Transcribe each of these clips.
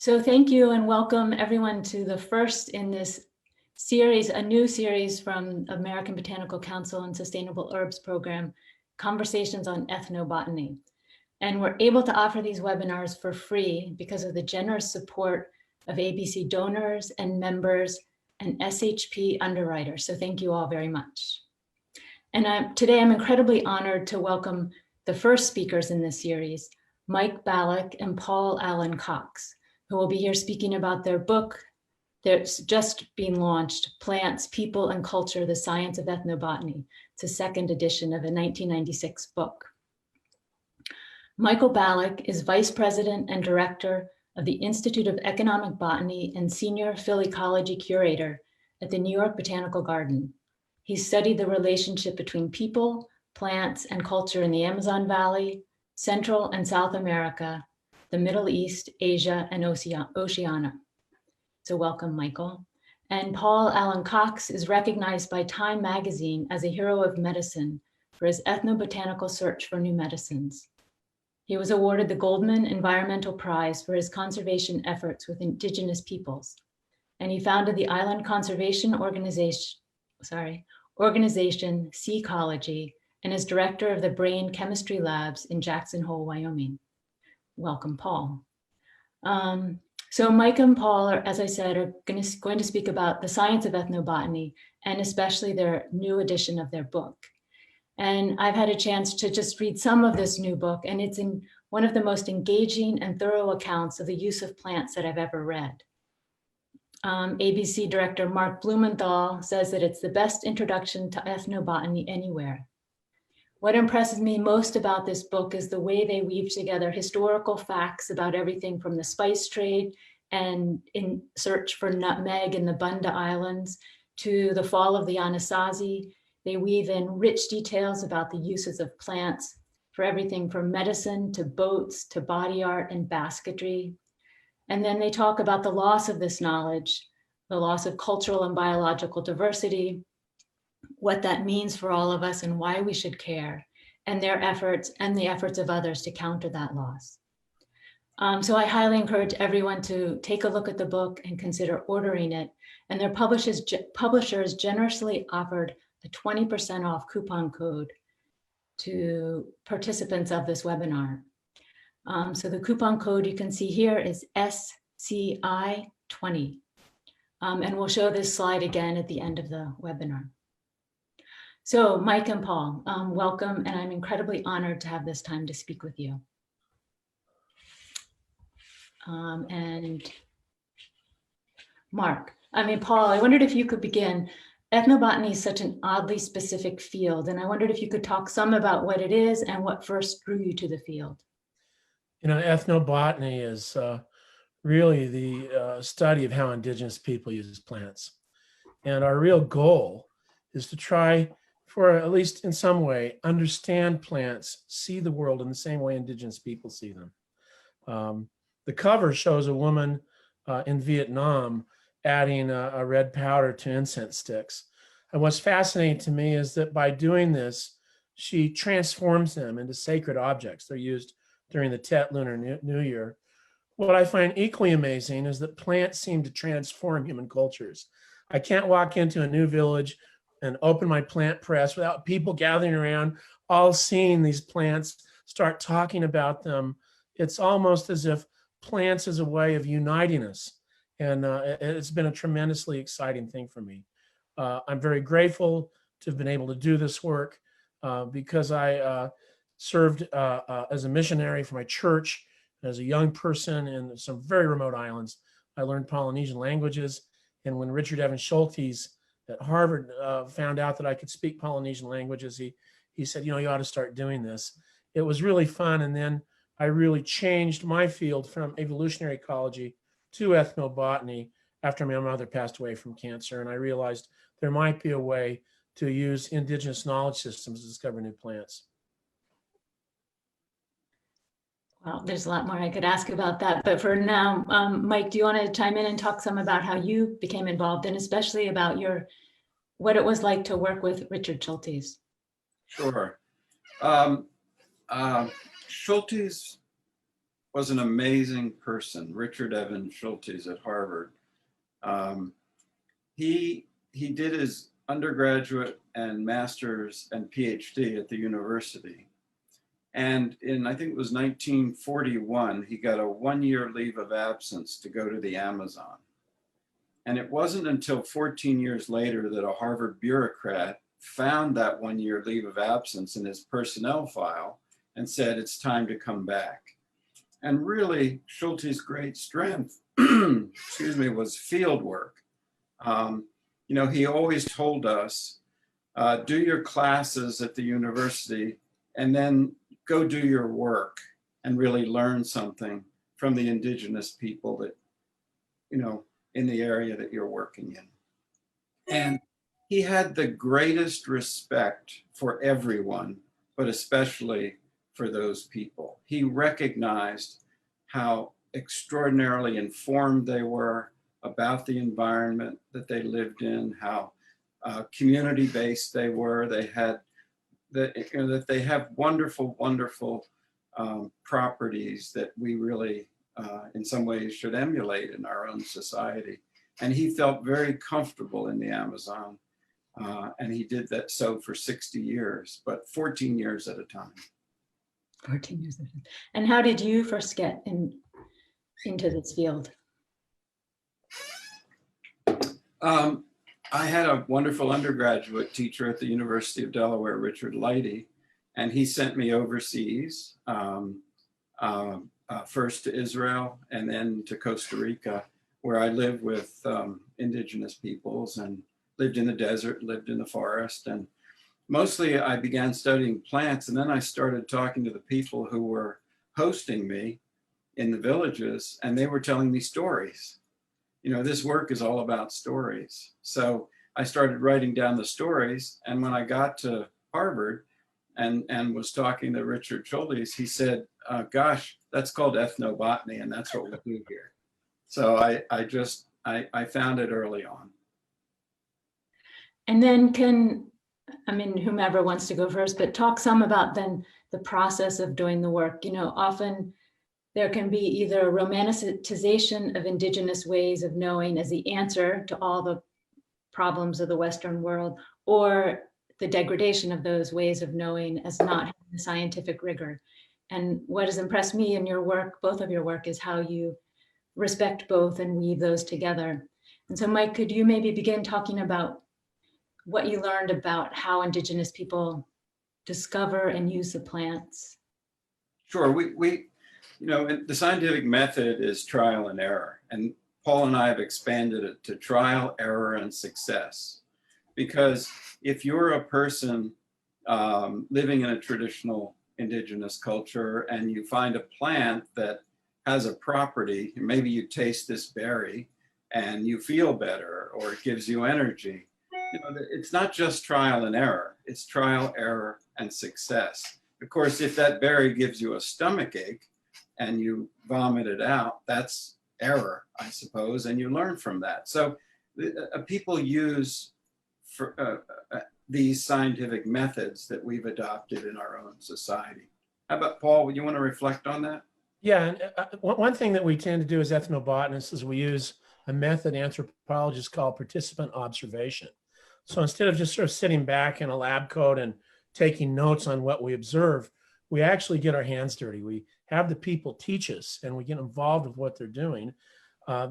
So thank you and welcome everyone to the first in this series, a new series from American Botanical Council and Sustainable Herbs Program, Conversations on Ethnobotany. And we're able to offer these webinars for free because of the generous support of ABC donors and members and SHP underwriters. So thank you all very much. And today I'm incredibly honored to welcome the first speakers in this series, Mike Balick and Paul Allen Cox, who will be here speaking about their book that's just been launched, Plants, People, and Culture, The Science of Ethnobotany. It's a second edition of a 1996 book. Michael Balick is Vice President and Director of the Institute of Economic Botany and Senior Phycology Curator at the New York Botanical Garden. He studied the relationship between people, plants, and culture in the Amazon Valley, Central and South America, the Middle East, Asia, and Oceania. So welcome, Michael. And Paul Allen Cox is recognized by Time magazine as a hero of medicine for his ethnobotanical search for new medicines. He was awarded the Goldman Environmental Prize for his conservation efforts with indigenous peoples. And he founded the Island Conservation Organization, Seacology, and is director of the Brain Chemistry Labs in Jackson Hole, Wyoming. Welcome, Paul. So Mike and Paul, as I said, are going to speak about the science of ethnobotany and especially their new edition of their book. And I've had a chance to just read some of this new book, and it's in one of the most engaging and thorough accounts of the use of plants that I've ever read. ABC director Mark Blumenthal says that it's the best introduction to ethnobotany anywhere. What impresses me most about this book is the way they weave together historical facts about everything from the spice trade and in search for nutmeg in the Banda Islands to the fall of the Anasazi. They weave in rich details about the uses of plants for everything from medicine to boats to body art and basketry. And then they talk about the loss of this knowledge, the loss of cultural and biological diversity, what that means for all of us and why we should care, and their efforts and the efforts of others to counter that loss. So I highly encourage everyone to take a look at the book and consider ordering it. And their publishers generously offered a 20% off coupon code to participants of this webinar. So the coupon code you can see here is SCI20. And we'll show this slide again at the end of the webinar. So Mike and Paul, welcome, and I'm incredibly honored to have this time to speak with you. And Mark, Paul, I wondered if you could begin. Ethnobotany is such an oddly specific field, and I wondered if you could talk some about what it is and what first drew you to the field. You know, ethnobotany is really the study of how indigenous people use plants. And our real goal is to try, for at least in some way, understand plants, see the world in the same way indigenous people see them. The cover shows a woman in Vietnam adding a red powder to incense sticks. And what's fascinating to me is that by doing this, she transforms them into sacred objects. They're used during the Tet Lunar New Year. What I find equally amazing is that plants seem to transform human cultures. I can't walk into a new village and open my plant press without people gathering around, all seeing these plants, start talking about them. It's almost as if plants is a way of uniting us. And it's been a tremendously exciting thing for me. I'm very grateful to have been able to do this work because I served as a missionary for my church as a young person in some very remote islands. I learned Polynesian languages. And when Richard Evans Schultes at Harvard found out that I could speak Polynesian languages, he said, you know, you ought to start doing this. It was really fun. And then I really changed my field from evolutionary ecology to ethnobotany after my mother passed away from cancer. And I realized there might be a way to use indigenous knowledge systems to discover new plants. Well, there's a lot more I could ask about that, but for now, Mike, do you want to chime in and talk some about how you became involved and especially about what it was like to work with Richard Schultes? Sure. Schultes was an amazing person, Richard Evan Schultes at Harvard. He did his undergraduate and master's and PhD at the university. And in, I think it was 1941, he got a 1-year leave of absence to go to the Amazon. And it wasn't until 14 years later that a Harvard bureaucrat found that 1-year leave of absence in his personnel file and said, it's time to come back. And really, Schultes' great strength, excuse me, was field work. You know, he always told us, do your classes at the university and then go do your work and really learn something from the indigenous people that, you know, in the area that you're working in. And he had the greatest respect for everyone, but especially for those people. He recognized how extraordinarily informed they were about the environment that they lived in, how community-based they were. They had that they have wonderful, wonderful properties that we really, in some ways, should emulate in our own society. And he felt very comfortable in the Amazon, and he did that so for 60 years, but 14 years at a time. 14 years at a time. And how did you first get into this field? I had a wonderful undergraduate teacher at the University of Delaware, Richard Leidy, and he sent me overseas, first to Israel and then to Costa Rica, where I lived with indigenous peoples and lived in the desert, lived in the forest. And mostly I began studying plants, and then I started talking to the people who were hosting me in the villages, and they were telling me stories. You know, this work is all about stories. So I started writing down the stories. And when I got to Harvard and was talking to Richard Schultes, he said, gosh, that's called ethnobotany, and that's what we do here. So I found it early on. And then whomever wants to go first, but talk some about then the process of doing the work. You know, often there can be either a romanticization of indigenous ways of knowing as the answer to all the problems of the Western world, or the degradation of those ways of knowing as not having the scientific rigor. And what has impressed me in your work, both of your work, is how you respect both and weave those together. And so, Mike, could you maybe begin talking about what you learned about how indigenous people discover and use the plants? Sure, you know, the scientific method is trial and error. And Paul and I have expanded it to trial, error, and success. Because if you're a person living in a traditional indigenous culture and you find a plant that has a property, maybe you taste this berry and you feel better, or it gives you energy. You know, it's not just trial and error, it's trial, error, and success. Of course, if that berry gives you a stomach ache and you vomit it out, that's error, I suppose, and you learn from that. So people use these scientific methods that we've adopted in our own society. How about Paul, would you want to reflect on that? Yeah, and one thing that we tend to do as ethnobotanists is we use a method anthropologists call participant observation. So instead of just sort of sitting back in a lab coat and taking notes on what we observe, we actually get our hands dirty. We have the people teach us and we get involved with what they're doing.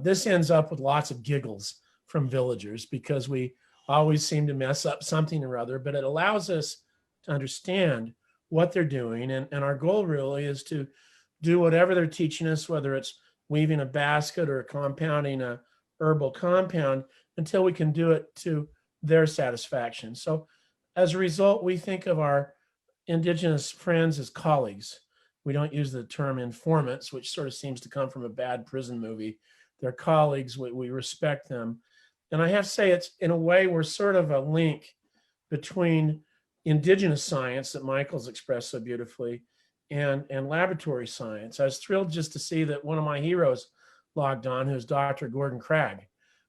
This ends up with lots of giggles from villagers because we always seem to mess up something or other, but it allows us to understand what they're doing. And our goal really is to do whatever they're teaching us, whether it's weaving a basket or compounding a herbal compound, until we can do it to their satisfaction. So as a result, we think of our indigenous friends as colleagues. We don't use the term informants, which sort of seems to come from a bad prison movie. They're colleagues, we respect them. And I have to say, it's in a way, we're sort of a link between indigenous science that Michael's expressed so beautifully and laboratory science. I was thrilled just to see that one of my heroes logged on, who's Dr. Gordon Cragg,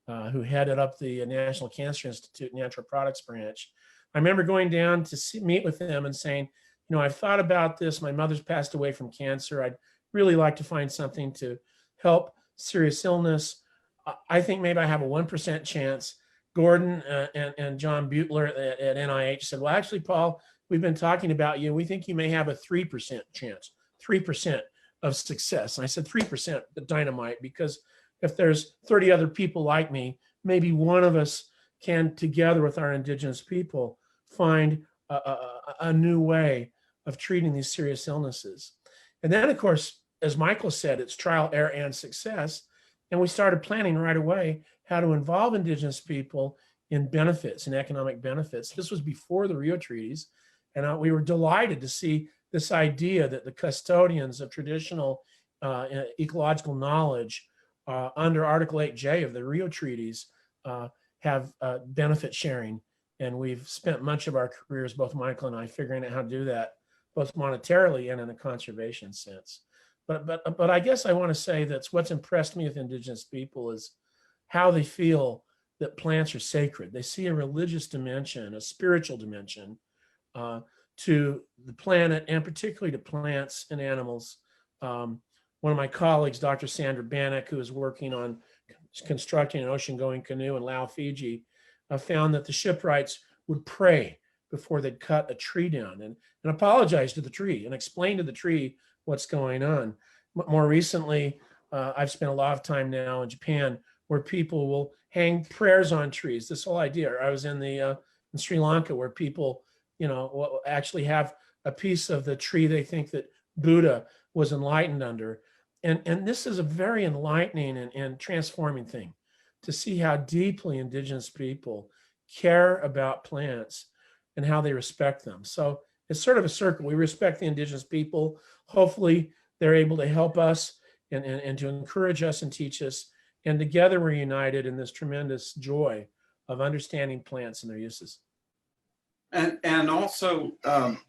who headed up the National Cancer Institute Natural Products Branch. I remember going down to meet with him and saying, you know, I've thought about this. My mother's passed away from cancer. I'd really like to find something to help serious illness. I think maybe I have a 1% chance. Gordon and John Butler at NIH said, well, actually, Paul, we've been talking about you. We think you may have a 3% chance, 3% of success. And I said 3% dynamite, because if there's 30 other people like me, maybe one of us can, together with our indigenous people, find a new way of treating these serious illnesses. And then, of course, as Michael said, it's trial, error, and success. And we started planning right away how to involve indigenous people in benefits and economic benefits. This was before the Rio treaties. And we were delighted to see this idea that the custodians of traditional ecological knowledge under Article 8J of the Rio treaties have benefit sharing. And we've spent much of our careers, both Michael and I, figuring out how to do that, both monetarily and in a conservation sense. But I guess I want to say that's what's impressed me with indigenous people is how they feel that plants are sacred. They see a religious dimension, a spiritual dimension to the planet, and particularly to plants and animals. One of my colleagues, Dr. Sandra Balick, who is working on constructing an ocean-going canoe in Lau, Fiji, found that the shipwrights would pray before they'd cut a tree down and apologize to the tree and explain to the tree what's going on. More recently, I've spent a lot of time now in Japan where people will hang prayers on trees. This whole idea. I was in Sri Lanka where people, will actually have a piece of the tree they think that Buddha was enlightened under. And this is a very enlightening and transforming thing to see how deeply indigenous people care about plants and how they respect them. So it's sort of a circle. We respect the indigenous people. Hopefully they're able to help us and to encourage us and teach us. And together we're united in this tremendous joy of understanding plants and their uses. And also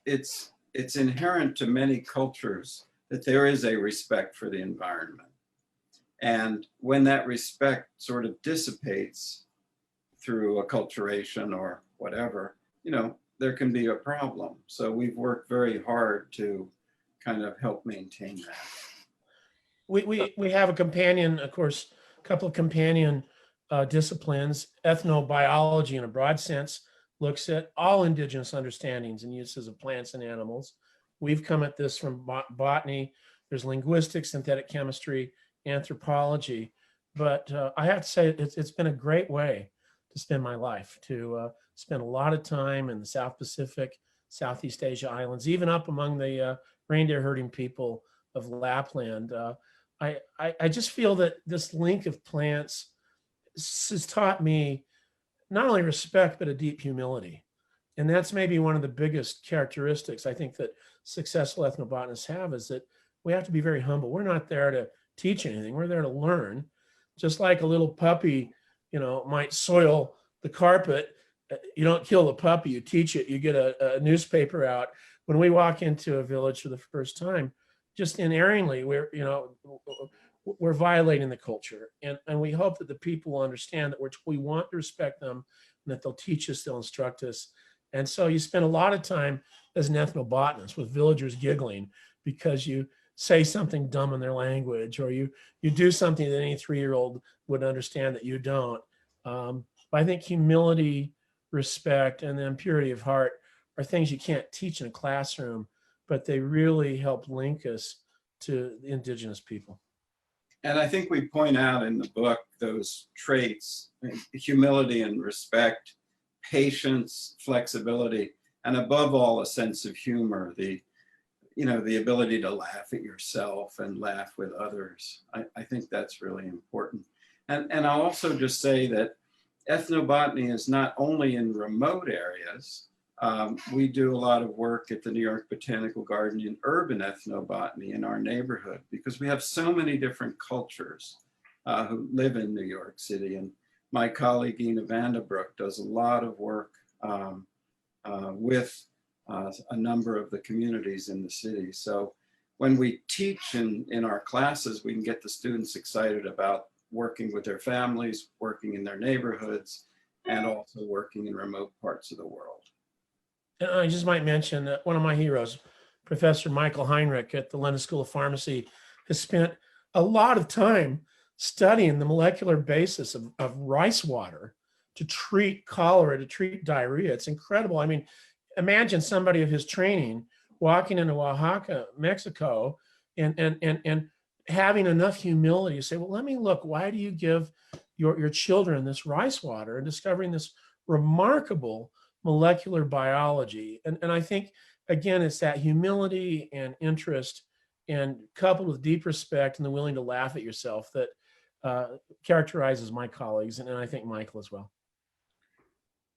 it's inherent to many cultures that there is a respect for the environment. And when that respect sort of dissipates through acculturation or whatever, there can be a problem. So we've worked very hard to kind of help maintain that. We have a companion, of course, a couple of companion disciplines. Ethnobiology, in a broad sense, looks at all indigenous understandings and uses of plants and animals. We've come at this from botany. There's linguistics, synthetic chemistry, anthropology. But I have to say, it's been a great way to spend my life, to spend a lot of time in the South Pacific, Southeast Asia islands, even up among the reindeer herding people of Lapland. I just feel that this link of plants has taught me not only respect, but a deep humility. And that's maybe one of the biggest characteristics I think that successful ethnobotanists have, is that we have to be very humble. We're not there to teach anything. We're there to learn. Just like a little puppy, might soil the carpet. You don't kill the puppy, you teach it. You get a newspaper out. When we walk into a village for the first time, just inerringly, we're violating the culture. And we hope that the people will understand that we want to respect them, and that they'll teach us, they'll instruct us. And so you spend a lot of time as an ethnobotanist with villagers giggling because you say something dumb in their language, or you do something that any 3-year-old would understand that you don't. But I think humility, respect, and then purity of heart are things you can't teach in a classroom, but they really help link us to the indigenous people. And I think we point out in the book those traits: humility and respect, patience, flexibility, and above all, a sense of humor, the ability to laugh at yourself and laugh with others. I think that's really important. And I'll also just say that ethnobotany is not only in remote areas. We do a lot of work at the New York Botanical Garden in urban ethnobotany in our neighborhood, because we have so many different cultures who live in New York City. And my colleague Ethnobotanists does a lot of work with a number of the communities in the city. So when we teach in our classes, we can get the students excited about working with their families, working in their neighborhoods, and also working in remote parts of the world. And I just might mention that one of my heroes, Professor Michael Heinrich at the London School of Pharmacy, has spent a lot of time studying the molecular basis of rice water to treat cholera, to treat diarrhea. It's incredible. I mean, imagine somebody of his training walking into Oaxaca, Mexico, and having enough humility to say, well, let me look, why do you give your children this rice water, and discovering this remarkable molecular biology. And I think, again, it's that humility and interest, and coupled with deep respect and the willing to laugh at yourself, that characterizes my colleagues, and I think Michael as well.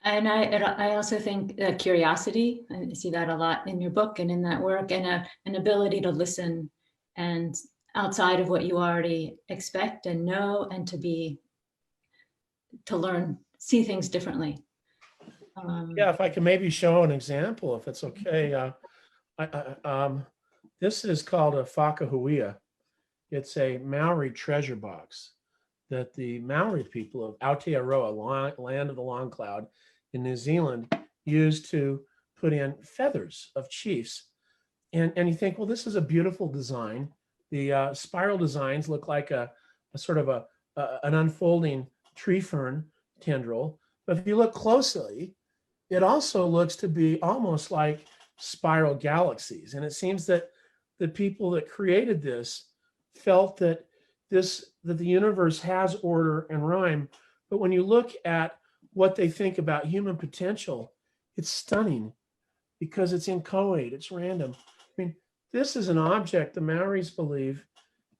And I also think curiosity, I see that a lot in your book and in that work, and an ability to listen and outside of what you already expect and know, and to learn, see things differently. Yeah, if I can maybe show an example, if it's okay. This is called a whakahuia. It's a Maori treasure box that the Maori people of Aotearoa, land of the long cloud in New Zealand, used to put in feathers of chiefs. And you think, well, this is a beautiful design. The spiral designs look like a sort of an unfolding tree fern tendril. But if you look closely, it also looks to be almost like spiral galaxies. And it seems that the people that created this felt that the universe has order and rhyme. But when you look at what they think about human potential, it's stunning, because it's inchoate, it's random. I mean, this is an object the Maoris believe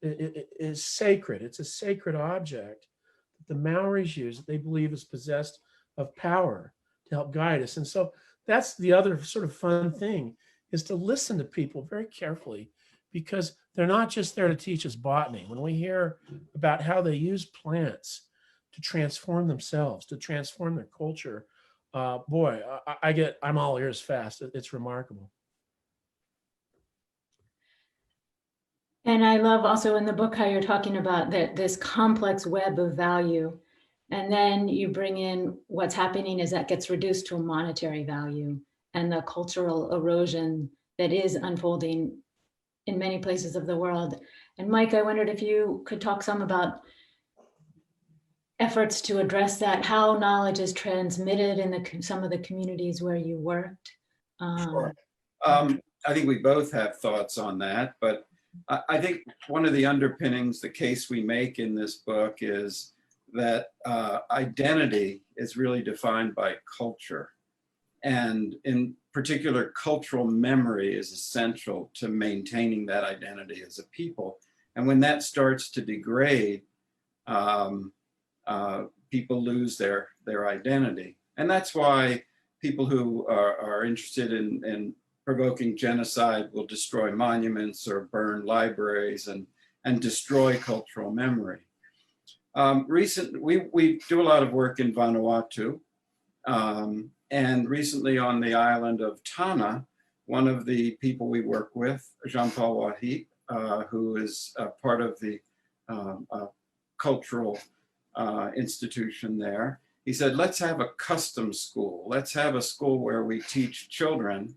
is sacred. It's a sacred object that the Maoris use, that they believe is possessed of power to help guide us. And so that's the other sort of fun thing, is to listen to people very carefully, because they're not just there to teach us botany. When we hear about how they use plants to transform themselves, to transform their culture, boy, I'm all ears fast. It's remarkable. And I love also in the book how you're talking about this complex web of value. And then you bring in what's happening is that gets reduced to a monetary value, and the cultural erosion that is unfolding in many places of the world. And Mike, I wondered if you could talk some about efforts to address that, how knowledge is transmitted in some of the communities where you worked. Sure. I think we both have thoughts on that, but I think one of the underpinnings, the case we make in this book, is that identity is really defined by culture. And in particular, cultural memory is essential to maintaining that identity as a people. And when that starts to degrade, people lose their identity. And that's why people who are interested in provoking genocide will destroy monuments or burn libraries and destroy cultural memory. We do a lot of work in Vanuatu, and recently on the island of Tana, one of the people we work with, Jean-Paul Wahit, who is part of the cultural institution there, he said, let's have a custom school. Let's have a school where we teach children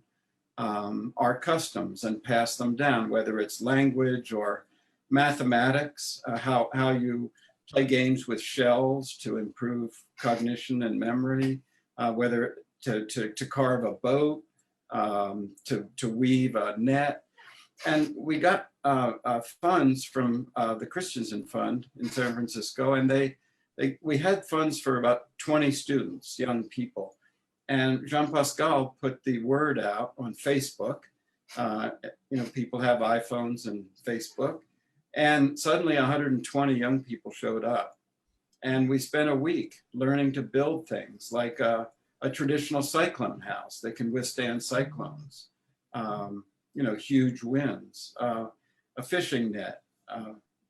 our customs and pass them down, whether it's language or mathematics, how you play games with shells to improve cognition and memory, whether to carve a boat, to weave a net. And we got funds from the Christensen Fund in San Francisco, and we had funds for about 20 students, young people. And Jean-Pascal put the word out on Facebook. People have iPhones and Facebook. And suddenly 120 young people showed up. And we spent a week learning to build things like a traditional cyclone house that can withstand cyclones, huge winds, a fishing net,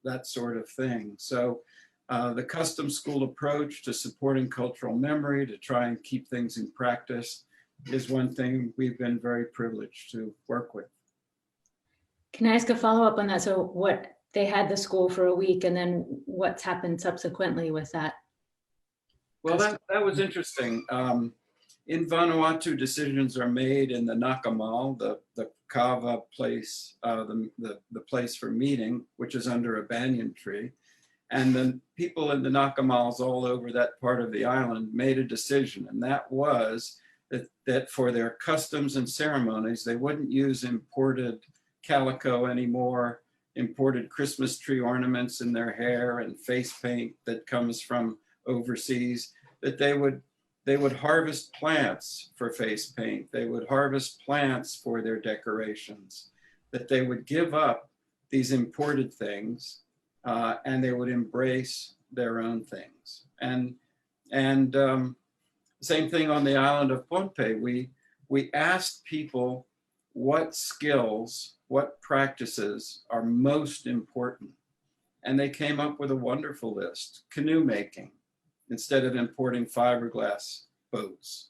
that sort of thing. So the custom school approach to supporting cultural memory, to try and keep things in practice, is one thing we've been very privileged to work with. Can I ask a follow-up on that? So they had the school for a week, and then what's happened subsequently with that? Well, that was interesting. In Vanuatu, decisions are made in the Nakamal, the kava place, the place for meeting, which is under a banyan tree. And the people in the Nakamals all over that part of the island made a decision, and that was that for their customs and ceremonies, they wouldn't use imported calico anymore, imported Christmas tree ornaments in their hair and face paint that comes from overseas, that they would harvest plants for face paint. They would harvest plants for their decorations, that they would give up these imported things and they would embrace their own things. And same thing on the island of Pohnpei. We asked people what skills, what practices are most important. And they came up with a wonderful list. Canoe making, instead of importing fiberglass boats.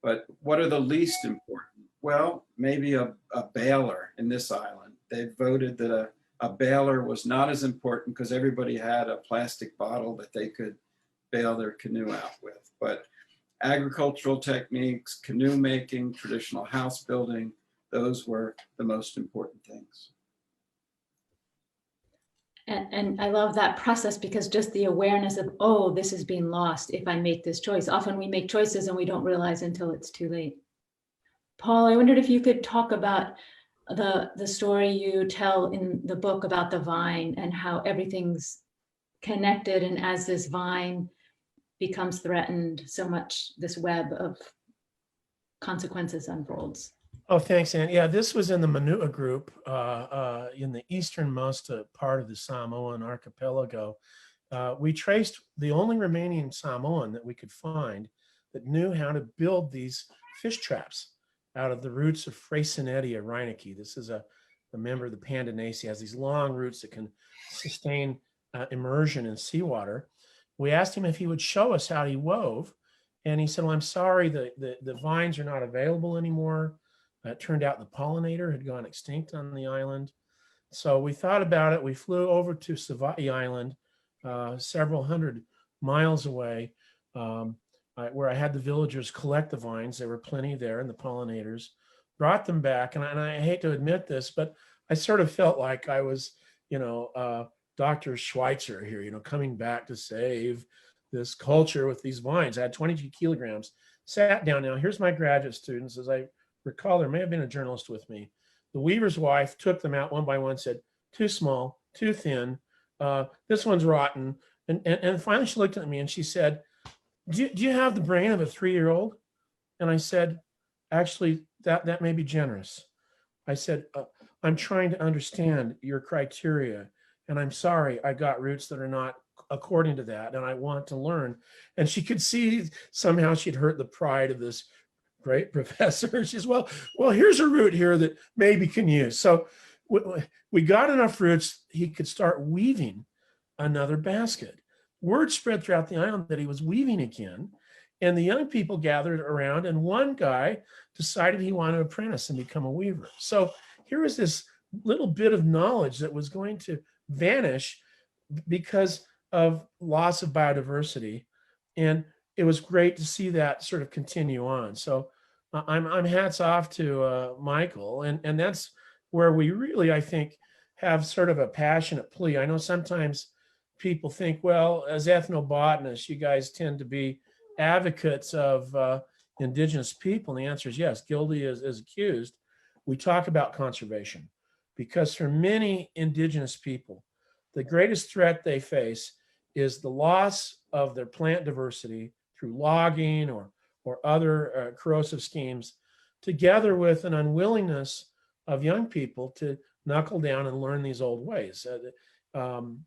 But what are the least important? Well, maybe a baler in this island. They voted that a baler was not as important because everybody had a plastic bottle that they could bail their canoe out with. But agricultural techniques, canoe making, traditional house building, those were the most important things. And I love that process, because just the awareness of, oh, this is being lost if I make this choice. Often we make choices and we don't realize until it's too late. Paul, I wondered if you could talk about the story you tell in the book about the vine and how everything's connected, and as this vine becomes threatened, so much this web of consequences unfolds. Oh, thanks, Ann. Yeah, this was in the Manua group in the easternmost part of the Samoan archipelago. We traced the only remaining Samoan that we could find that knew how to build these fish traps out of the roots of Freycinetia reinecke. This is a member of the Pandanaceae, has these long roots that can sustain immersion in seawater. We asked him if he would show us how he wove, and he said, well, I'm sorry, the vines are not available anymore. It turned out the pollinator had gone extinct on the island. So we thought about it. We flew over to Savai'i Island, several hundred miles away, where I had the villagers collect the vines. There were plenty there, and the pollinators brought them back. And I hate to admit this, but I sort of felt like I was, Dr. Schweitzer here, coming back to save this culture with these vines. I had 22 kilograms, sat down. Now, here's my graduate students. As I recall, there may have been a journalist with me. The weaver's wife took them out one by one, said, too small, too thin, this one's rotten. And finally she looked at me and she said, do you have the brain of a 3-year-old? And I said, actually, that may be generous. I said, I'm trying to understand your criteria, and I'm sorry I got roots that are not according to that, and I want to learn. And she could see somehow she'd hurt the pride of this great professor. She says, well, here's a root here that maybe can use. So we got enough roots, he could start weaving another basket. Word spread throughout the island that he was weaving again, and the young people gathered around, and one guy decided he wanted to apprentice and become a weaver. So here was this little bit of knowledge that was going to vanish because of loss of biodiversity. And it was great to see that sort of continue on. So I'm hats off to Michael. And that's where we really, I think, have sort of a passionate plea. I know sometimes people think, well, as ethnobotanists, you guys tend to be advocates of indigenous people. And the answer is yes, guilty as accused. We talk about conservation because for many indigenous people, the greatest threat they face is the loss of their plant diversity through logging or other corrosive schemes, together with an unwillingness of young people to knuckle down and learn these old ways. An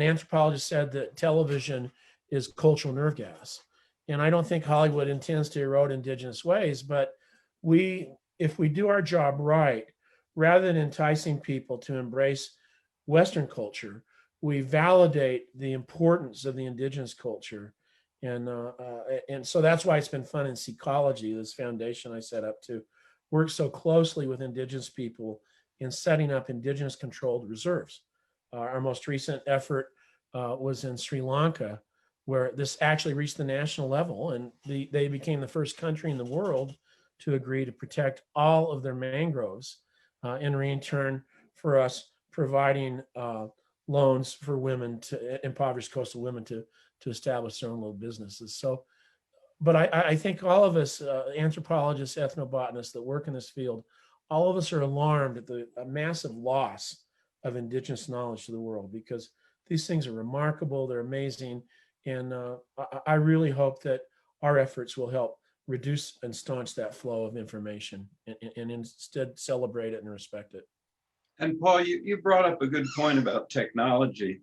anthropologist said that television is cultural nerve gas. And I don't think Hollywood intends to erode indigenous ways, but if we do our job right, rather than enticing people to embrace Western culture, we validate the importance of the indigenous culture. And so that's why it's been fun in Seacology, this foundation I set up to work so closely with indigenous people in setting up indigenous controlled reserves. Our most recent effort was in Sri Lanka, where this actually reached the national level, and they became the first country in the world to agree to protect all of their mangroves in return for us providing loans for women, to impoverished coastal women, to establish their own little businesses. So, but I think all of us, anthropologists, ethnobotanists that work in this field, all of us are alarmed at the massive loss of indigenous knowledge to the world, because these things are remarkable, they're amazing, and I really hope that our efforts will help reduce and staunch that flow of information, and instead celebrate it and respect it. And Paul, you brought up a good point about technology.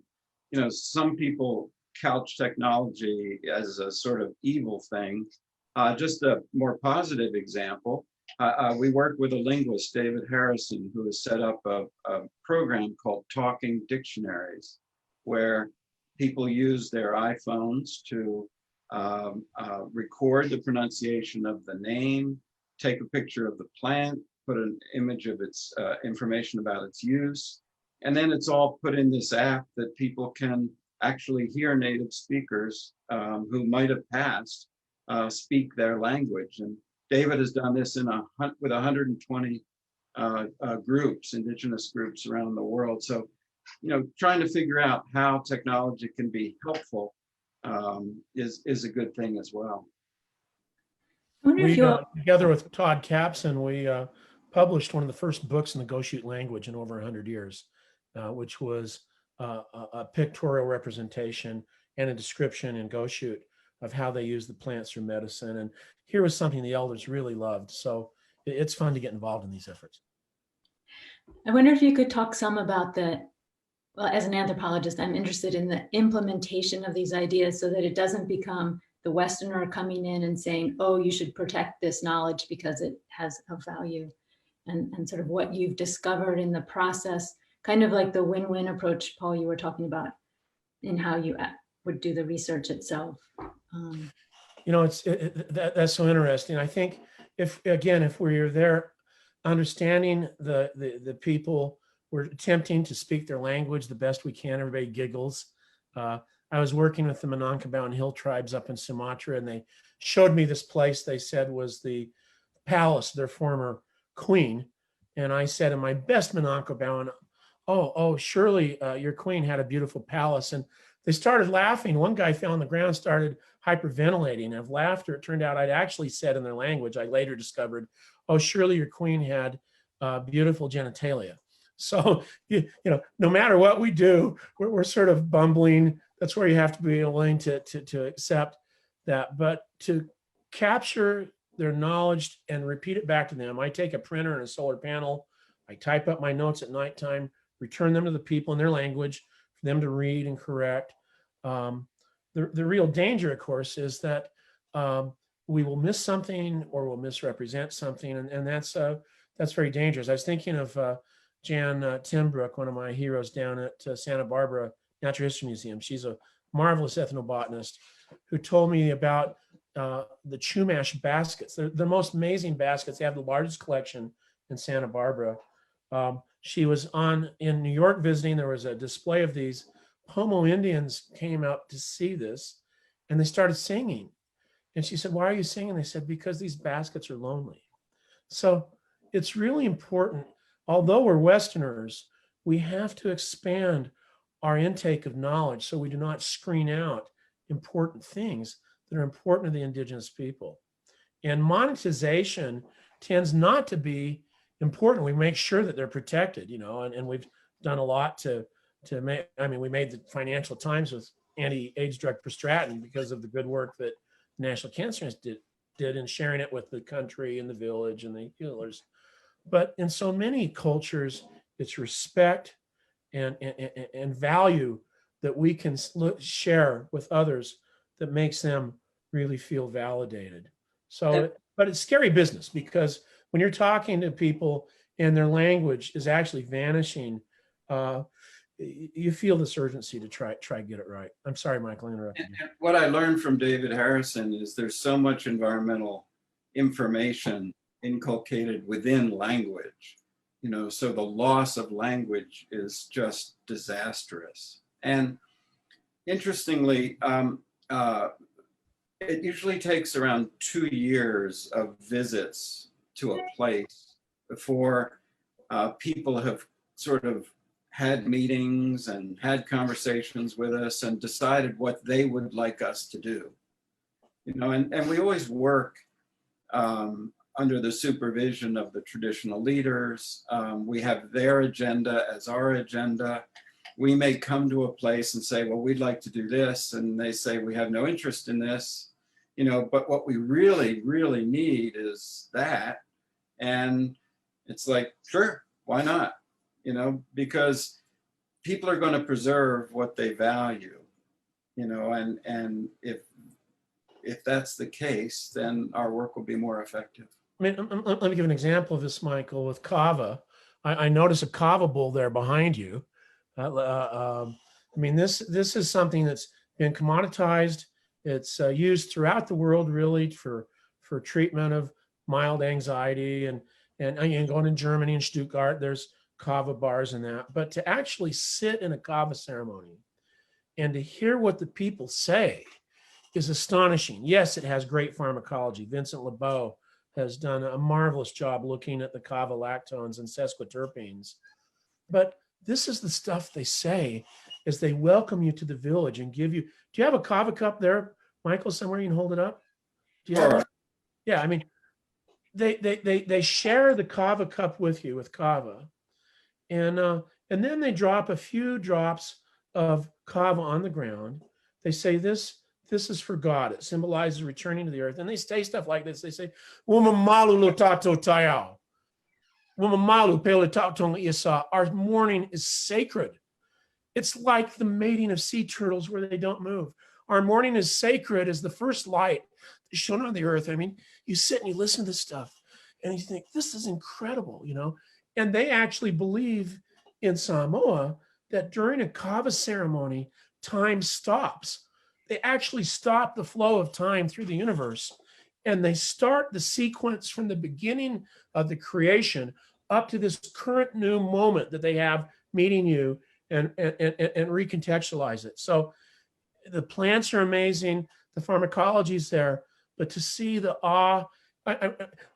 You know, some people couch technology as a sort of evil thing. Just a more positive example, we work with a linguist, David Harrison, who has set up a program called Talking Dictionaries, where people use their iPhones to record the pronunciation of the name, take a picture of the plant, put an image of its information about its use, and then it's all put in this app that people can actually hear native speakers who might have passed speak their language. And David has done this with 120 groups, indigenous groups around the world. So, you know, trying to figure out how technology can be helpful is a good thing as well. I wonder if you'll, Together with Todd Capson, we published one of the first books in the Goshute language in over 100 years, which was a pictorial representation and a description in Goshute of how they use the plants for medicine. And here was something the elders really loved. So it's fun to get involved in these efforts. I wonder if you could talk some about well, as an anthropologist, I'm interested in the implementation of these ideas so that it doesn't become the Westerner coming in and saying, oh, you should protect this knowledge because it has a value, and sort of what you've discovered in the process, kind of like the win-win approach, Paul, you were talking about, in how you would do the research itself. You know, that's so interesting. I think if we're there understanding the people, we're attempting to speak their language the best we can. Everybody giggles. I was working with the Minangkabau and Hill tribes up in Sumatra, and they showed me this place they said was the palace of their former queen. And I said in my best Minangkabau, and oh, surely your queen had a beautiful palace. And they started laughing. One guy fell on the ground, started hyperventilating of laughter. It turned out I'd actually said in their language, I later discovered, oh, surely your queen had beautiful genitalia. So, you know, no matter what we do, we're sort of bumbling. That's where you have to be willing to accept that. But to capture their knowledge and repeat it back to them, I take a printer and a solar panel. I type up my notes at nighttime, return them to the people in their language for them to read and correct. The real danger, of course, is that we will miss something or we'll misrepresent something, and that's very dangerous. I was thinking of Jan Timbrook, one of my heroes down at Santa Barbara Natural History Museum. She's a marvelous ethnobotanist who told me about the Chumash baskets. They're the most amazing baskets. They have the largest collection in Santa Barbara. She was in New York visiting. There was a display of these. Homo Indians came out to see this, and they started singing. And she said, why are you singing? They said, because these baskets are lonely. So it's really important. Although we're Westerners, we have to expand our intake of knowledge so we do not screen out important things that are important to the indigenous people. And monetization tends not to be important. We make sure that they're protected, you know, and we've done a lot to make, we made the Financial Times with anti-AIDS drug Prostratin because of the good work that National Cancer Institute did in sharing it with the country and the village and the healers. But in so many cultures, it's respect and value that we can share with others that makes them really feel validated. So, but it's scary business, because when you're talking to people and their language is actually vanishing, you feel this urgency to try get it right. I'm sorry, Michael, I interrupted you. And what I learned from David Harrison is there's so much environmental information inculcated within language, you know, so the loss of language is just disastrous. And interestingly, it usually takes around 2 years of visits to a place before people have sort of had meetings and had conversations with us and decided what they would like us to do. You know, and we always work under the supervision of the traditional leaders. We have their agenda as our agenda. We may come to a place and say, well, we'd like to do this. And they say, we have no interest in this, you know, but what we really, really need is that. And it's like, sure, why not? You know, because people are going to preserve what they value, you know, and if that's the case, then our work will be more effective. I mean, let me give an example of this, Michael, with kava. I notice a kava bowl there behind you. I mean, this is something that's been commoditized. It's used throughout the world, really, for treatment of mild anxiety, and going in Germany and Stuttgart, there's kava bars and that. But to actually sit in a kava ceremony and to hear what the people say is astonishing. Yes, it has great pharmacology. Vincent LeBeau has done a marvelous job looking at the kava lactones and sesquiterpenes. But this is the stuff they say as they welcome you to the village and give you. Do you have a kava cup there, Michael, somewhere you can hold it up? Do you have it? Yeah, I mean, they share the kava cup with you with kava, and then they drop a few drops of kava on the ground. They say this is for God. It symbolizes returning to the earth. And they say stuff like this. They say, "Wumamalu tato tayao. Wumamalu pele tato isa." Our mourning is sacred. It's like the mating of sea turtles where they don't move. Our mourning is sacred as the first light shone on the earth. I mean, you sit and you listen to this stuff and you think, this is incredible, you know? And they actually believe in Samoa that during a kava ceremony, time stops. They actually stop the flow of time through the universe, and they start the sequence from the beginning of the creation up to this current new moment that they have meeting you and recontextualize it. So the plants are amazing, the pharmacology is there, but to see the awe.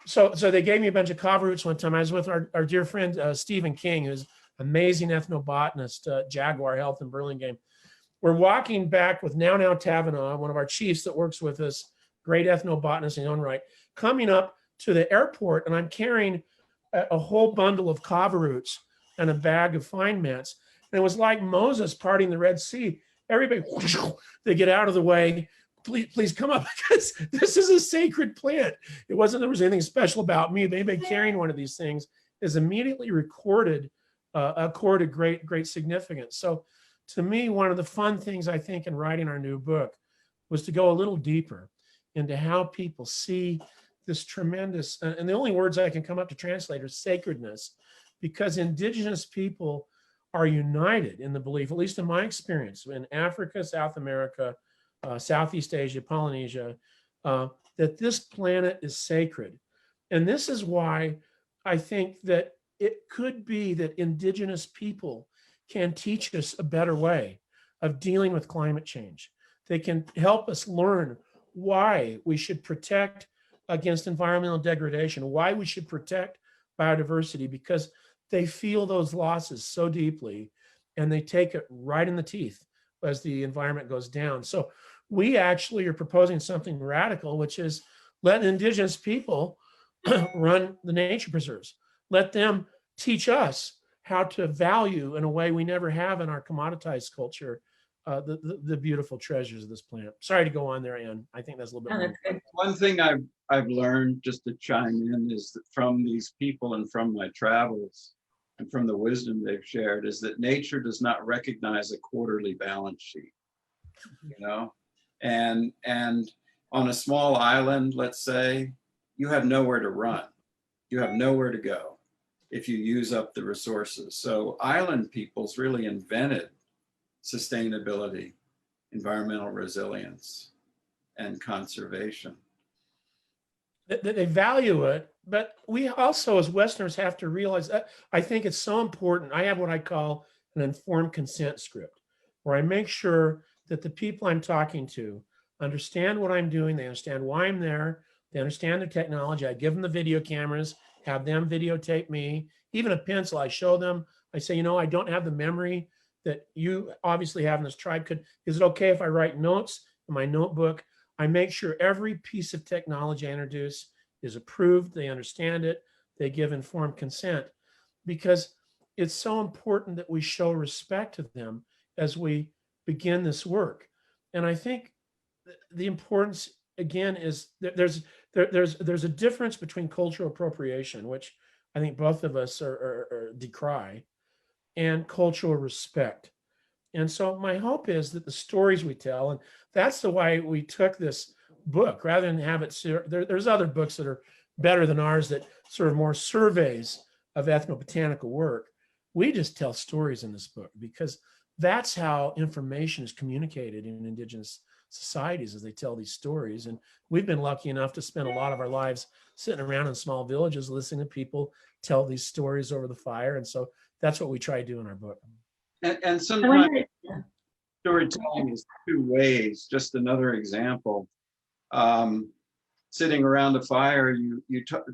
So they gave me a bunch of kava roots one time. I was with our dear friend Stephen King, who's amazing ethnobotanist, Jaguar Health in Burlingame. We're walking back with Now Tavenaugh, one of our chiefs that works with us, great ethnobotanist in his own right, coming up to the airport, and I'm carrying a whole bundle of kava roots and a bag of fine mats. And it was like Moses parting the Red Sea. Everybody, they get out of the way. Please come up, because this is a sacred plant. It wasn't there was anything special about me. Anybody carrying one of these things is immediately accorded great significance. So to me, one of the fun things I think in writing our new book was to go a little deeper into how people see this tremendous, and the only words I can come up to translate are sacredness, because indigenous people are united in the belief, at least in my experience, in Africa, South America, Southeast Asia, Polynesia, that this planet is sacred. And this is why I think that it could be that indigenous people can teach us a better way of dealing with climate change. They can help us learn why we should protect against environmental degradation, why we should protect biodiversity, because they feel those losses so deeply and they take it right in the teeth as the environment goes down. So we actually are proposing something radical, which is let indigenous people run the nature preserves. Let them teach us how to value in a way we never have in our commoditized culture the beautiful treasures of this plant. Sorry to go on there, Ann. I think that's a little bit more. One thing I've learned, just to chime in, is that from these people and from my travels and from the wisdom they've shared, is that nature does not recognize a quarterly balance sheet, you know? And on a small island, let's say, you have nowhere to run. You have nowhere to go if you use up the resources. So island peoples really invented sustainability, environmental resilience, and conservation. They value it, but we also as Westerners have to realize that I think it's so important. I have what I call an informed consent script, where I make sure that the people I'm talking to understand what I'm doing. They understand why I'm there. They understand the technology. I give them the video cameras, have them videotape me, even a pencil. I show them, I say, you know, I don't have the memory that you obviously have in this tribe. Is it okay if I write notes in my notebook? I make sure every piece of technology I introduce is approved. They understand it. They give informed consent, because it's so important that we show respect to them as we begin this work. And I think the importance again is that there's a difference between cultural appropriation, which I think both of us are decry, and cultural respect. And so my hope is that the stories we tell, and that's the why we took this book rather than have it. There's other books that are better than ours that sort of more surveys of ethnobotanical work. We just tell stories in this book because that's how information is communicated in indigenous societies, as they tell these stories. And we've been lucky enough to spend a lot of our lives sitting around in small villages listening to people tell these stories over the fire. And so that's what we try to do in our book. And I sometimes wonder, storytelling is two ways. Just another example. Sitting around the fire,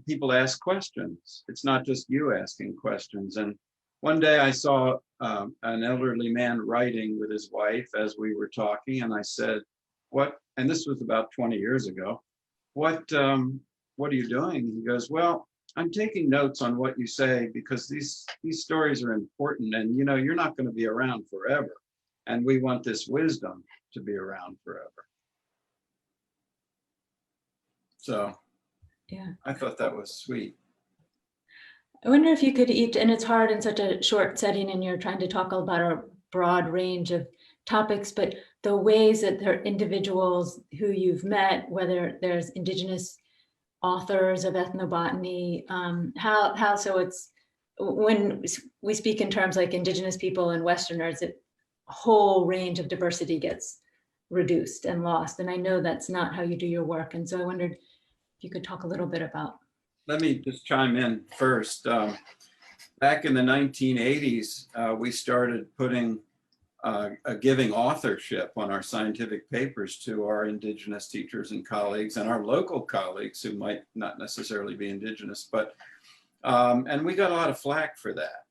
people ask questions. It's not just you asking questions. And one day I saw an elderly man writing with his wife as we were talking, and I said, "What?" And this was about 20 years ago. What are you doing? He goes, "Well, I'm taking notes on what you say because these stories are important, and you know you're not going to be around forever, and we want this wisdom to be around forever." So yeah. I thought that was sweet. I wonder if you could each, and it's hard in such a short setting and you're trying to talk about a broad range of topics, but the ways that there are individuals who you've met, whether there's indigenous authors of ethnobotany, how so it's, when we speak in terms like indigenous people and Westerners, a whole range of diversity gets reduced and lost. And I know that's not how you do your work. And so I wondered if you could talk a little bit about. Let me just chime in first. Back in the 1980s, we started putting giving authorship on our scientific papers to our indigenous teachers and colleagues and our local colleagues who might not necessarily be indigenous, but and we got a lot of flack for that.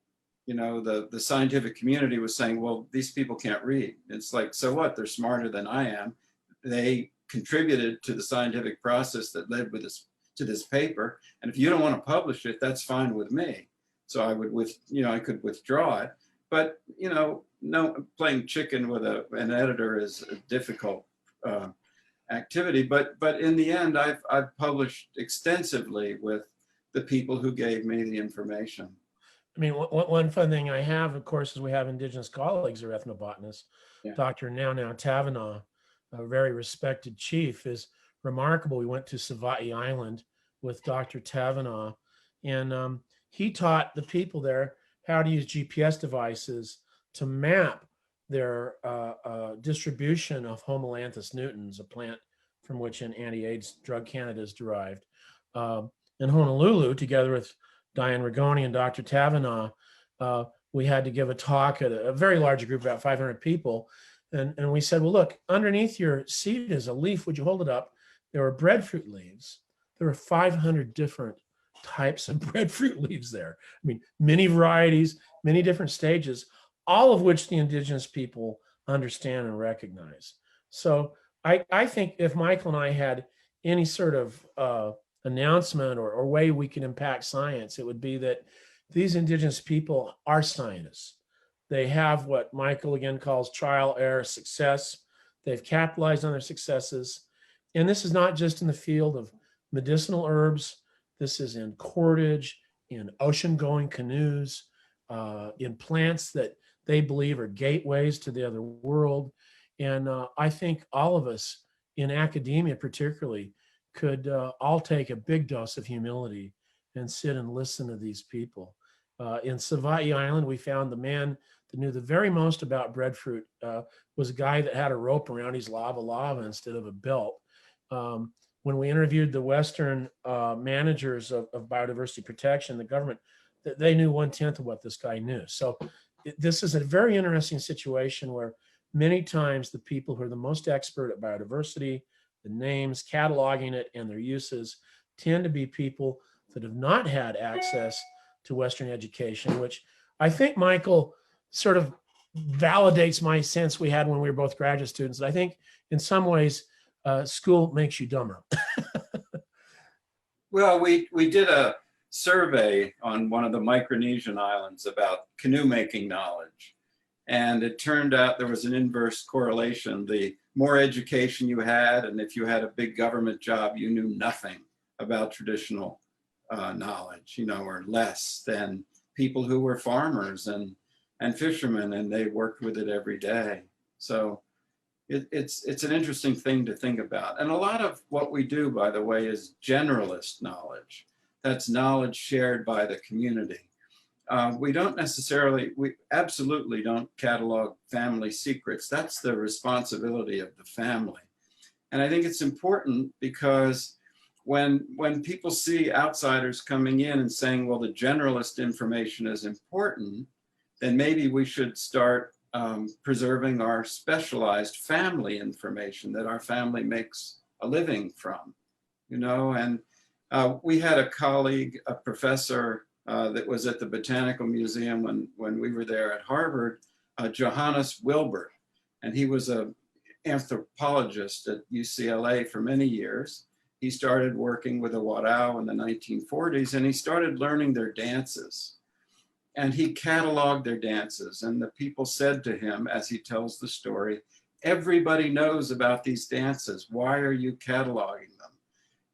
You know, the scientific community was saying, well, these people can't read. It's like, so what? They're smarter than I am. They contributed to the scientific process that led to this paper. And if you don't want to publish it, that's fine with me. So I would, I could withdraw it. But, no, playing chicken with an editor is a difficult activity. But in the end, I've published extensively with the people who gave me the information. I mean, one fun thing I have, of course, is we have indigenous colleagues who are ethnobotanists. Yeah. Dr. Now Tavanagh, a very respected chief, is remarkable. We went to Savai'i Island with Dr. Tavanagh, and he taught the people there how to use GPS devices to map their distribution of Homolanthus nutans, a plant from which an anti-AIDS drug candidate is derived. In Honolulu, together with Diane Rigoni and Dr. Tavanagh, we had to give a talk at a very large group, about 500 people. And we said, well, look, underneath your seed is a leaf. Would you hold it up? There were breadfruit leaves. There were 500 different types of breadfruit leaves there. I mean, many varieties, many different stages, all of which the indigenous people understand and recognize. So I think if Michael and I had any sort of announcement or way we can impact science, it would be that these indigenous people are scientists. They have what Michael again calls trial, error, success. They've capitalized on their successes. And this is not just in the field of medicinal herbs. This is in cordage, in ocean-going canoes, in plants that they believe are gateways to the other world. And I think all of us in academia particularly could all take a big dose of humility and sit and listen to these people. In Savai'i Island, we found the man that knew the very most about breadfruit was a guy that had a rope around his lava instead of a belt. When we interviewed the Western managers of biodiversity protection, the government, they knew 1/10 of what this guy knew. So this is a very interesting situation where many times the people who are the most expert at biodiversity, the names, cataloging it, and their uses tend to be people that have not had access to Western education, which I think, Michael, sort of validates my sense we had when we were both graduate students. I think in some ways, school makes you dumber. Well, we did a survey on one of the Micronesian islands about canoe making knowledge. And it turned out there was an inverse correlation. The more education you had, and if you had a big government job, you knew nothing about traditional knowledge, you know, or less than people who were farmers and fishermen, and they worked with it every day. So it's an interesting thing to think about. And a lot of what we do, by the way, is generalist knowledge. That's knowledge shared by the community. We don't necessarily, we absolutely don't catalog family secrets. That's the responsibility of the family. And I think it's important because when people see outsiders coming in and saying, well, the generalist information is important, then maybe we should start preserving our specialized family information that our family makes a living from, you know. And we had a colleague, a professor that was at the Botanical Museum when we were there at Harvard, Johannes Wilbert, and he was an anthropologist at UCLA for many years. He started working with the Warao in the 1940s, and he started learning their dances. And he cataloged their dances, and the people said to him, as he tells the story, everybody knows about these dances. Why are you cataloging them?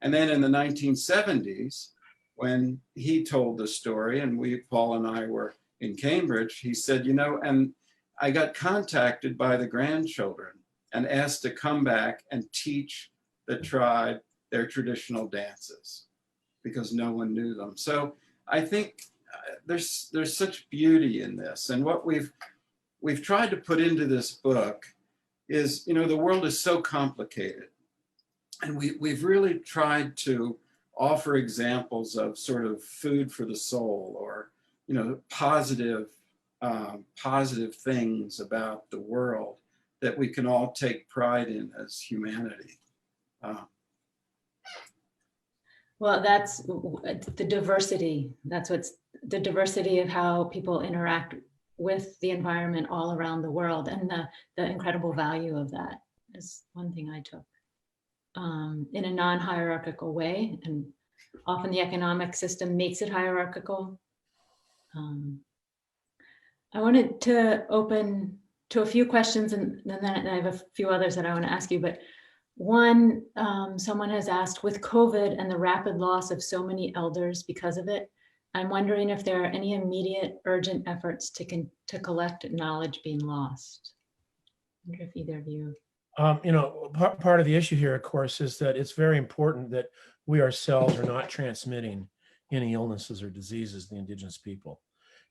And then in the 1970s, when he told the story, and Paul and I were in Cambridge, he said, you know, and I got contacted by the grandchildren and asked to come back and teach the tribe their traditional dances because no one knew them. So I think there's such beauty in this. And what we've tried to put into this book is, you know, the world is so complicated. And we've really tried to offer examples of sort of food for the soul, or, you know, positive things about the world that we can all take pride in as humanity. Well, that's the diversity. That's what's the diversity of how people interact with the environment all around the world, and the incredible value of that is one thing I took in a non-hierarchical way. And often the economic system makes it hierarchical. I wanted to open to a few questions, and then I have a few others that I want to ask you. But one, someone has asked, with COVID and the rapid loss of so many elders because of it, I'm wondering if there are any immediate urgent efforts to collect knowledge being lost. I wonder if either of you. You know, part of the issue here, of course, is that it's very important that we ourselves are not transmitting any illnesses or diseases to the indigenous people.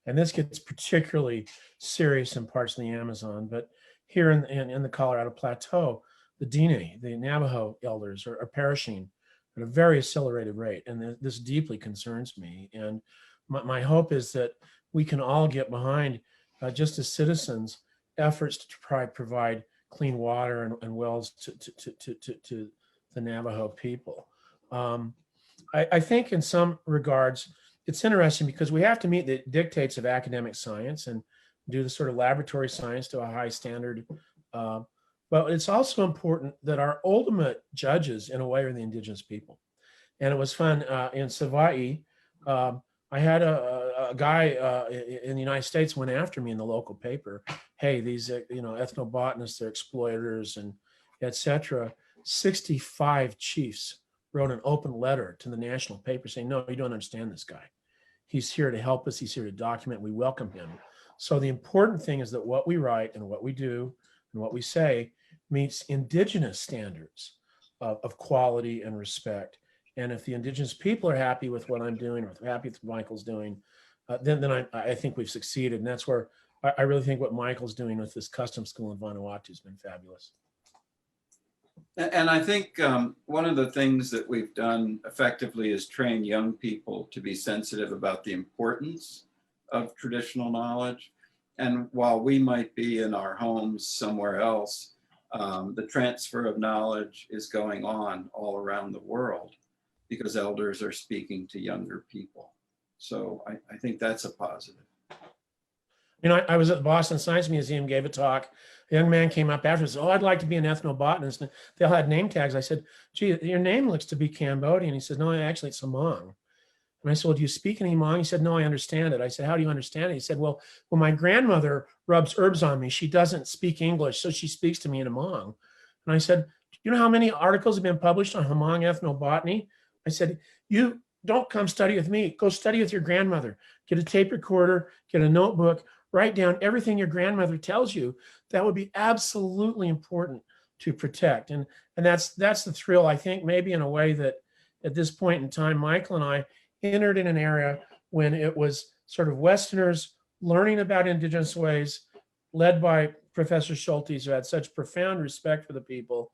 And this gets particularly serious in parts of the Amazon, but here in the Colorado Plateau, the Diné, the Navajo elders are perishing at a very accelerated rate. And this deeply concerns me. And my hope is that we can all get behind, just as citizens, efforts to try to provide clean water and wells to the Navajo people. I think in some regards, it's interesting because we have to meet the dictates of academic science and do the sort of laboratory science to a high standard. But it's also important that our ultimate judges, in a way, are the indigenous people. And it was fun in Savai'i. I had a guy in the United States went after me in the local paper. Hey, these ethnobotanists, they're exploiters and etc. 65 chiefs wrote an open letter to the national paper saying, no, you don't understand this guy. He's here to help us. He's here to document. We welcome him. So the important thing is that what we write and what we do and what we say meets indigenous standards of quality and respect. And if the indigenous people are happy with what I'm doing, or happy with what Michael's doing, then I think we've succeeded. And that's where I really think what Michael's doing with this custom school in Vanuatu has been fabulous. And I think one of the things that we've done effectively is train young people to be sensitive about the importance of traditional knowledge. And while we might be in our homes somewhere else, the transfer of knowledge is going on all around the world because elders are speaking to younger people. So I think that's a positive. You know, I was at the Boston Science Museum, gave a talk. A young man came up after and said, "Oh, I'd like to be an ethnobotanist." And they all had name tags. I said, "Gee, your name looks to be Cambodian." He says, "No, actually it's Hmong." And I said, "Well, do you speak any Hmong?" He said, "No, I understand it." I said, "How do you understand it?" He said, "Well, when my grandmother rubs herbs on me, she doesn't speak English, so she speaks to me in Hmong." And I said, "Do you know how many articles have been published on Hmong ethnobotany?" I said, "You don't come study with me. Go study with your grandmother. Get a tape recorder, get a notebook, write down everything your grandmother tells you. That would be absolutely important to protect." And that's the thrill, I think, maybe in a way that at this point in time, Michael and I entered in an era when it was sort of Westerners learning about indigenous ways, led by Professor Schultes, who had such profound respect for the people.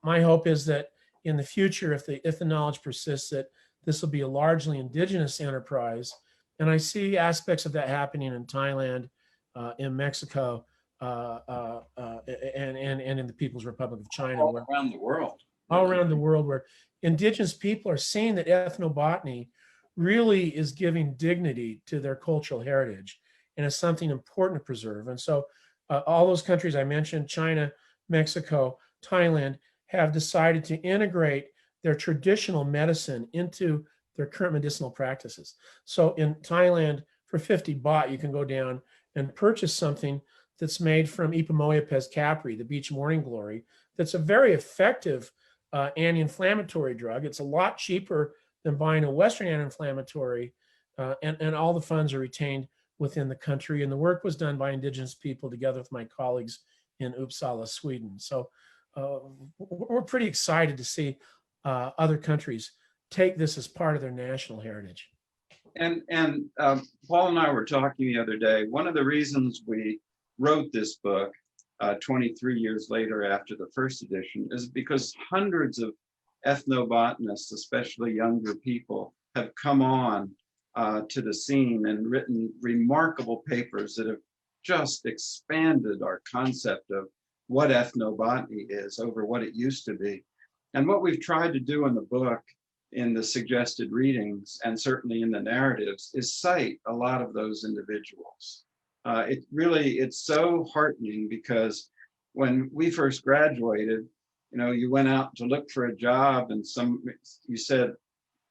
My hope is that in the future, if the knowledge persists, that this will be a largely indigenous enterprise. And I see aspects of that happening in Thailand, in Mexico, and in the People's Republic of China. All around the world. All around the world, where indigenous people are seeing that ethnobotany really is giving dignity to their cultural heritage and is something important to preserve. And so all those countries I mentioned, China, Mexico, Thailand, have decided to integrate their traditional medicine into their current medicinal practices. So in Thailand, for 50 baht, you can go down and purchase something that's made from Ipomoea pes capri, the beech morning glory, that's a very effective anti-inflammatory drug. It's a lot cheaper than buying a Western anti-inflammatory, and all the funds are retained within the country. And the work was done by indigenous people together with my colleagues in Uppsala, Sweden. So we're pretty excited to see other countries take this as part of their national heritage. And Paul and I were talking the other day, one of the reasons we wrote this book 23 years later after the first edition is because hundreds of ethnobotanists, especially younger people, have come on to the scene and written remarkable papers that have just expanded our concept of what ethnobotany is over what it used to be. And what we've tried to do in the book, in the suggested readings, and certainly in the narratives, is cite a lot of those individuals. It's so heartening because when we first graduated, you went out to look for a job and you said,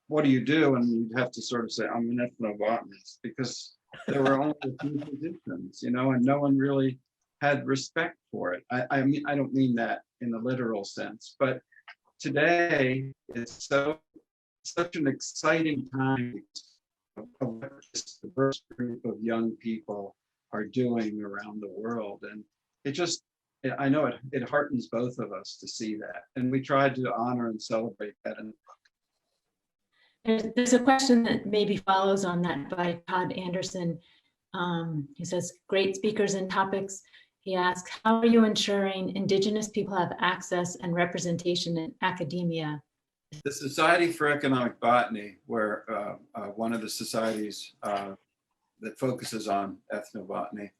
"What do you do?" And you'd have to sort of say, "I'm an ethnobotanist," because there were only a few positions, and no one really had respect for it. I mean, I don't mean that in the literal sense, but today it's such an exciting time of what this diverse group of young people are doing around the world. And I know it heartens both of us to see that. And we tried to honor and celebrate that. There's a question that maybe follows on that by Todd Anderson. He says, "Great speakers and topics." He asks, "How are you ensuring Indigenous people have access and representation in academia?" The Society for Economic Botany, where one of the societies that focuses on ethnobotany,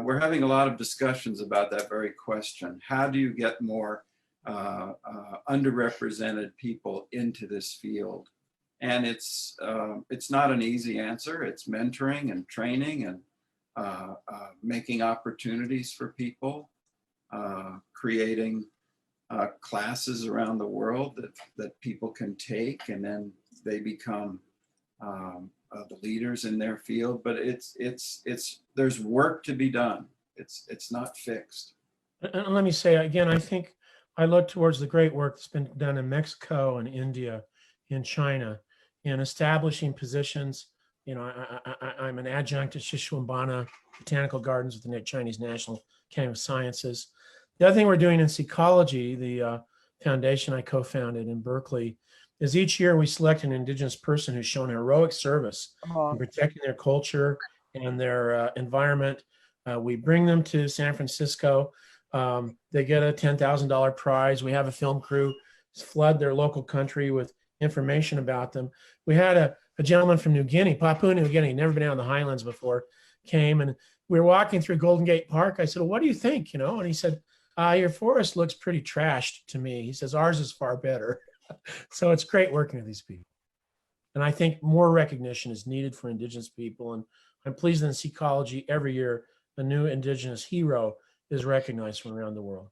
we're having a lot of discussions about that very question. How do you get more underrepresented people into this field? And it's not an easy answer. It's mentoring and training and making opportunities for people, creating classes around the world that people can take, and then they become the leaders in their field. But there's work to be done. It's not fixed. And let me say again, I think I look towards the great work that's been done in Mexico and India, in China, in establishing positions. I'm an adjunct at Shishwambana Botanical Gardens with the Chinese National Academy of Sciences. The other thing we're doing in Secology, the foundation I co-founded in Berkeley, is each year we select an Indigenous person who's shown heroic service in protecting their culture and their environment. We bring them to San Francisco. They get a $10,000 prize. We have a film crew flood their local country with information about them. We had a gentleman from New Guinea, Papua New Guinea, never been out in the highlands before, came and we were walking through Golden Gate Park. I said, well, what do you think? And he said, your forest looks pretty trashed to me. He says, ours is far better. So it's great working with these people. And I think more recognition is needed for Indigenous people. And I'm pleased that in Ecology every year, a new Indigenous hero is recognized from around the world.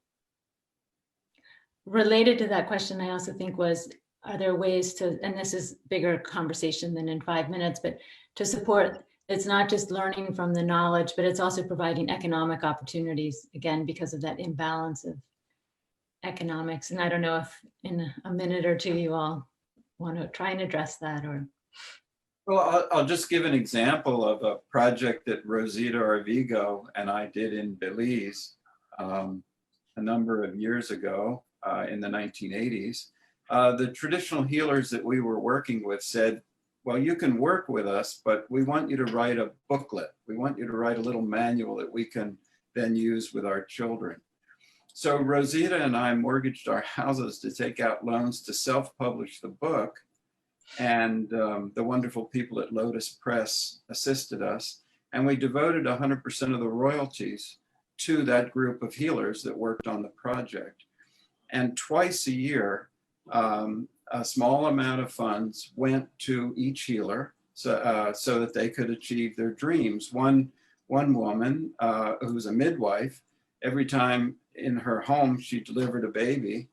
Related to that question, I also think was, are there ways to, and this is bigger conversation than in 5 minutes, but to support, it's not just learning from the knowledge, but it's also providing economic opportunities, again, because of that imbalance of economics. And I don't know if in a minute or two you all want to try and address that, or. Well, I'll just give an example of a project that Rosita Arvigo and I did in Belize a number of years ago in the 1980s. The traditional healers that we were working with said, well, you can work with us, but we want you to write a booklet. We want you to write a little manual that we can then use with our children. So Rosita and I mortgaged our houses to take out loans to self-publish the book. And the wonderful people at Lotus Press assisted us. And we devoted 100% of the royalties to that group of healers that worked on the project. And twice a year, a small amount of funds went to each healer so that they could achieve their dreams. One woman who's a midwife, every time in her home she delivered a baby,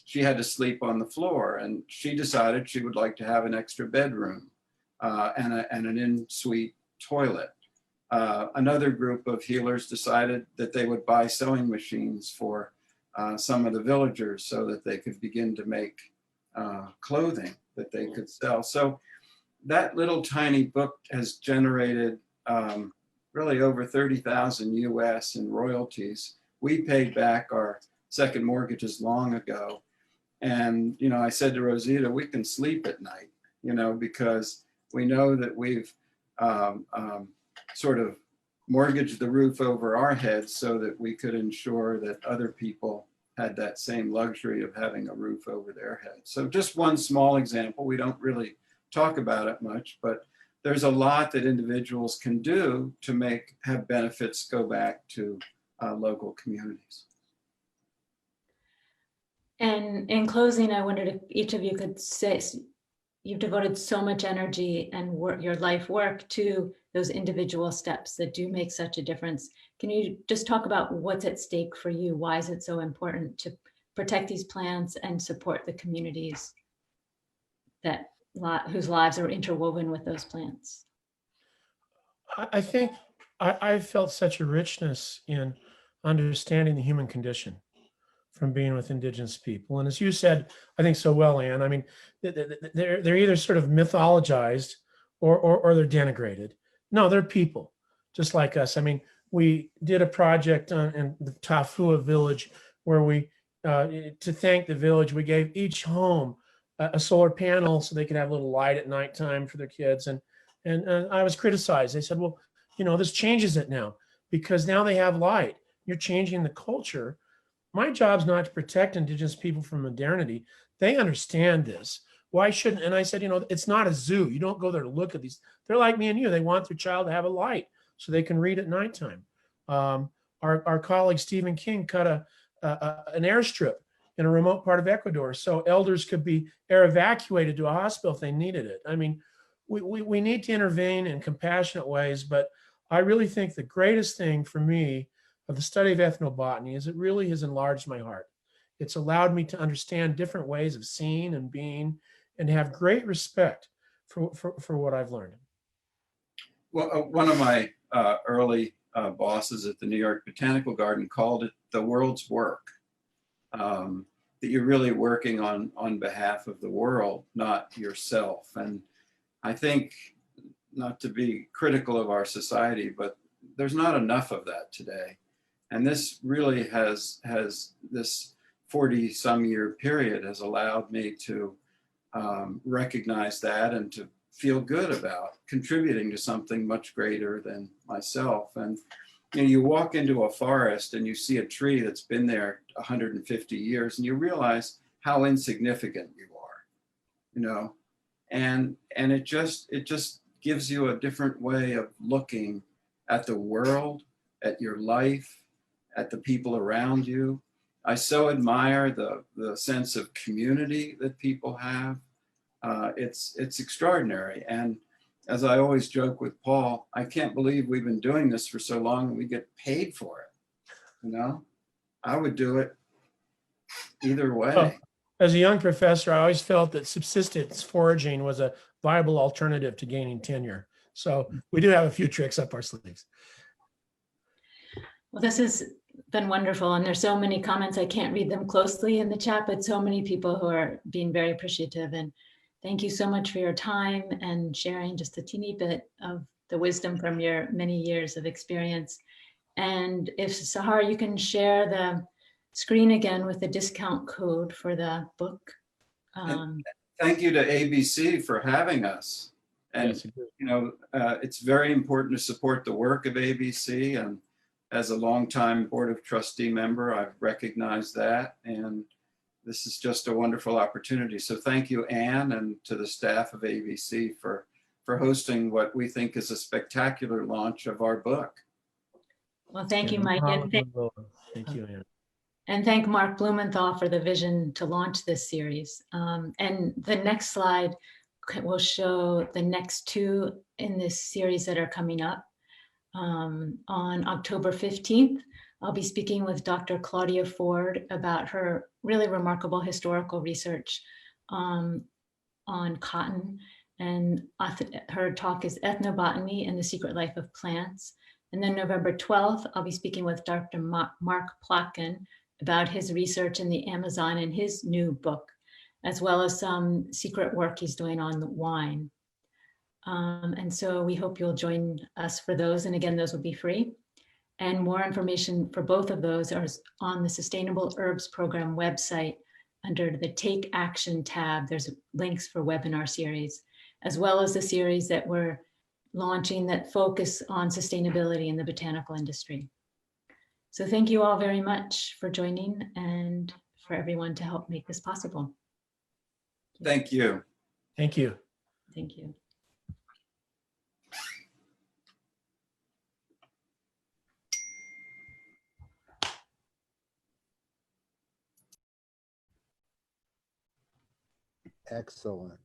she had to sleep on the floor, and she decided she would like to have an extra bedroom and an in-suite toilet. Another group of healers decided that they would buy sewing machines for some of the villagers so that they could begin to make clothing that they could sell. So that little tiny book has generated really over 30,000 US in royalties. We paid back our second mortgages long ago. And, I said to Rosita, we can sleep at night, because we know that we've sort of mortgaged the roof over our heads so that we could ensure that other people had that same luxury of having a roof over their head. So just one small example. We don't really talk about it much, but there's a lot that individuals can do to have benefits go back to local communities. And in closing, I wondered if each of you could say, you've devoted so much energy and your life work to those individual steps that do make such a difference. Can you just talk about what's at stake for you? Why is it so important to protect these plants and support the communities whose lives are interwoven with those plants? I think I've felt such a richness in understanding the human condition from being with Indigenous people. And as you said, I think so well, Anne, I mean, they're either sort of mythologized or they're denigrated. No, they're people just like us. I mean, we did a project in the Tafua village where we, to thank the village, we gave each home a solar panel so they could have a little light at nighttime for their kids. And I was criticized. They said, well, this changes it now because now they have light. You're changing the culture. My job's not to protect Indigenous people from modernity. They understand this. Why shouldn't? And I said, it's not a zoo. You don't go there to look at these. They're like me and you. They want their child to have a light so they can read at nighttime. Our colleague Stephen King cut an airstrip in a remote part of Ecuador so elders could be air evacuated to a hospital if they needed it. I mean, we need to intervene in compassionate ways, but I really think the greatest thing for me of the study of ethnobotany is it really has enlarged my heart. It's allowed me to understand different ways of seeing and being and have great respect for what I've learned. Well, one of my early bosses at the New York Botanical Garden called it the world's work, that you're really working on behalf of the world, not yourself. And I think, not to be critical of our society, but there's not enough of that today. And this really has this 40-some year period has allowed me to recognize that and to feel good about contributing to something much greater than myself. And you walk into a forest and you see a tree that's been there 150 years and you realize how insignificant you are, and it just gives you a different way of looking at the world, at your life, at the people around you. I so admire the sense of community that people have. It's extraordinary. And as I always joke with Paul, I can't believe we've been doing this for so long and we get paid for it. You know, I would do it either way. Well, as a young professor, I always felt that subsistence foraging was a viable alternative to gaining tenure. So we do have a few tricks up our sleeves. Well, this has been wonderful. And there's so many comments. I can't read them closely in the chat, but so many people who are being very appreciative. And thank you so much for your time and sharing just a teeny bit of the wisdom from your many years of experience. And if Sahar, you can share the screen again with the discount code for the book. Thank you to ABC for having us. And, Yes, you know, it's very important to support the work of ABC. And as a longtime Board of Trustee member, I've recognized that. And this is just a wonderful opportunity. So thank you, Anne, and to the staff of ABC for hosting what we think is a spectacular launch of our book. Well, thank you, Mike. Thank you, Anne. And thank Mark Blumenthal for the vision to launch this series. And the next slide will show the next two in this series that are coming up. On October 15th, I'll be speaking with Dr. Claudia Ford about her really remarkable historical research on cotton. And her talk is Ethnobotany and the Secret Life of Plants. And then November 12th, I'll be speaking with Dr. Mark Plotkin about his research in the Amazon and his new book, as well as some secret work he's doing on the wine. And so we hope you'll join us for those. And again, those will be free. And more information for both of those are on the Sustainable Herbs Program website under the Take Action tab. There's links for webinar series, as well as the series that we're launching that focus on sustainability in the botanical industry. So thank you all very much for joining and for everyone to help make this possible. Thank you. Thank you. Thank you. Excellent.